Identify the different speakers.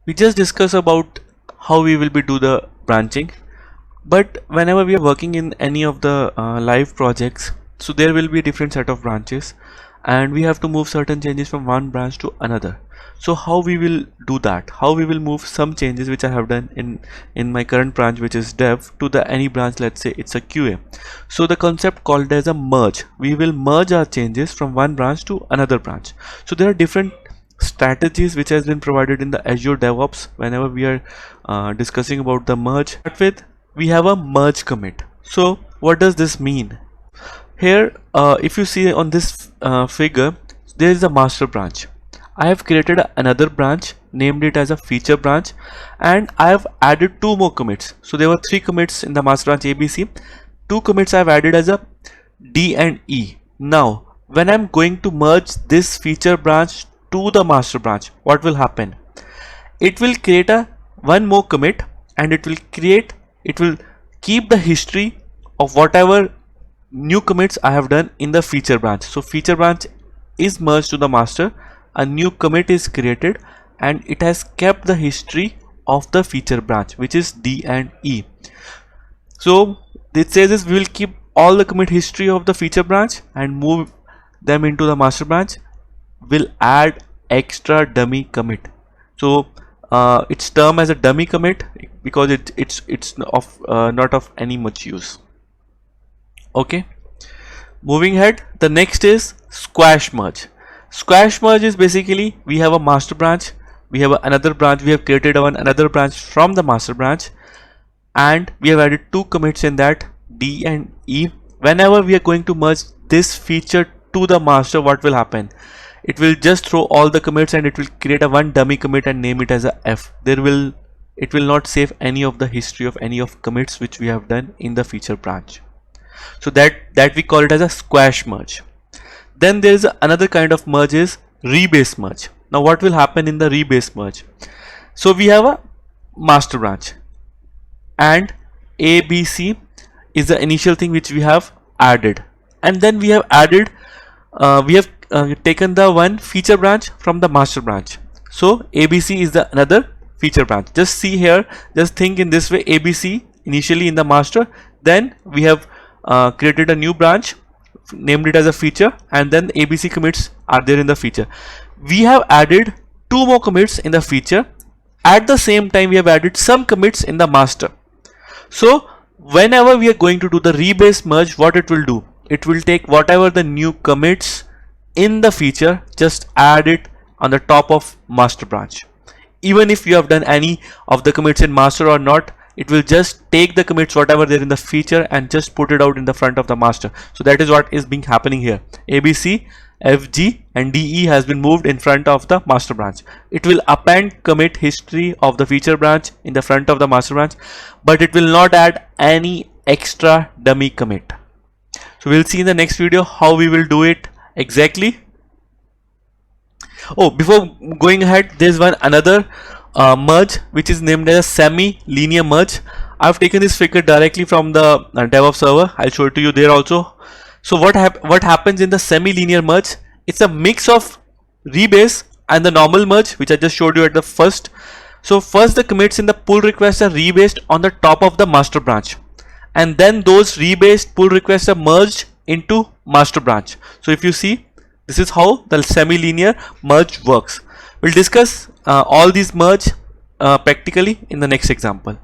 Speaker 1: We just discuss about how we will be do the branching, but whenever we are working in any of the live projects, so there will be a different set of branches and we have to move certain changes from one branch to another. So how we will do that, how we will move some changes which I have done in my current branch, which is dev, to the any branch, let's say it's a QA. So the concept called as a merge, we will merge our changes from one branch to another branch. So there are different strategies which has been provided in the Azure DevOps whenever we are discussing about the merge. Start with, we have a merge commit. So what does this mean? Here if you see on this figure, there is a master branch. I have created another branch, named it as a feature branch, and I have added two more commits. So there were three commits in the master branch ABC. Two commits I have added as a D and E. Now when I'm going to merge this feature branch to the master branch, what will happen? It will create a one more commit, and it will keep the history of whatever new commits I have done in the feature branch. So feature branch is merged to the master, a new commit is created, and it has kept the history of the feature branch, which is D and E. So it says is we will keep all the commit history of the feature branch and move them into the master branch. Will add extra dummy commit. So it's termed as a dummy commit because it's of not of any much use. Okay, moving ahead, the next is squash merge. Squash merge is basically, we have a master branch, we have another branch, we have created another branch from the master branch, and we have added two commits in that, D and E. Whenever we are going to merge this feature to the master, what will happen? It will just throw all the commits and it will create a one dummy commit and name it as a F. It will not save any of the history of any of commits which we have done in the feature branch. So that we call it as a squash merge. Then there is another kind of merge, is rebase merge. Now what will happen in the rebase merge? So we have a master branch and ABC is the initial thing which we have added, and then we have added taken the one feature branch from the master branch. So ABC is the another feature branch. Just see here, just think in this way, ABC initially in the master, then we have created a new branch, named it as a feature, and then ABC commits are there in the feature. We have added two more commits in the feature. At the same time we have added some commits in the master. So whenever we are going to do the rebase merge, what it will do, it will take whatever the new commits in the feature, just add it on the top of master branch. Even if you have done any of the commits in master or not, it will just take the commits whatever they're in the feature and just put it out in the front of the master. So that is what is being happening here. ABC, FG and DE has been moved in front of the master branch. It will append commit history of the feature branch in the front of the master branch, but it will not add any extra dummy commit. So we'll see in the next video how we will do it exactly. Oh, before going ahead, there's another merge which is named as a semi-linear merge. I've taken this figure directly from the DevOps server. I'll show it to you there also. So what happens in the semi-linear merge? It's a mix of rebase and the normal merge, which I just showed you at the first. So first the commits in the pull requests are rebased on the top of the master branch, and then those rebased pull requests are merged into master branch. So if you see, this is how the semi-linear merge works. We'll discuss all these merge practically in the next example.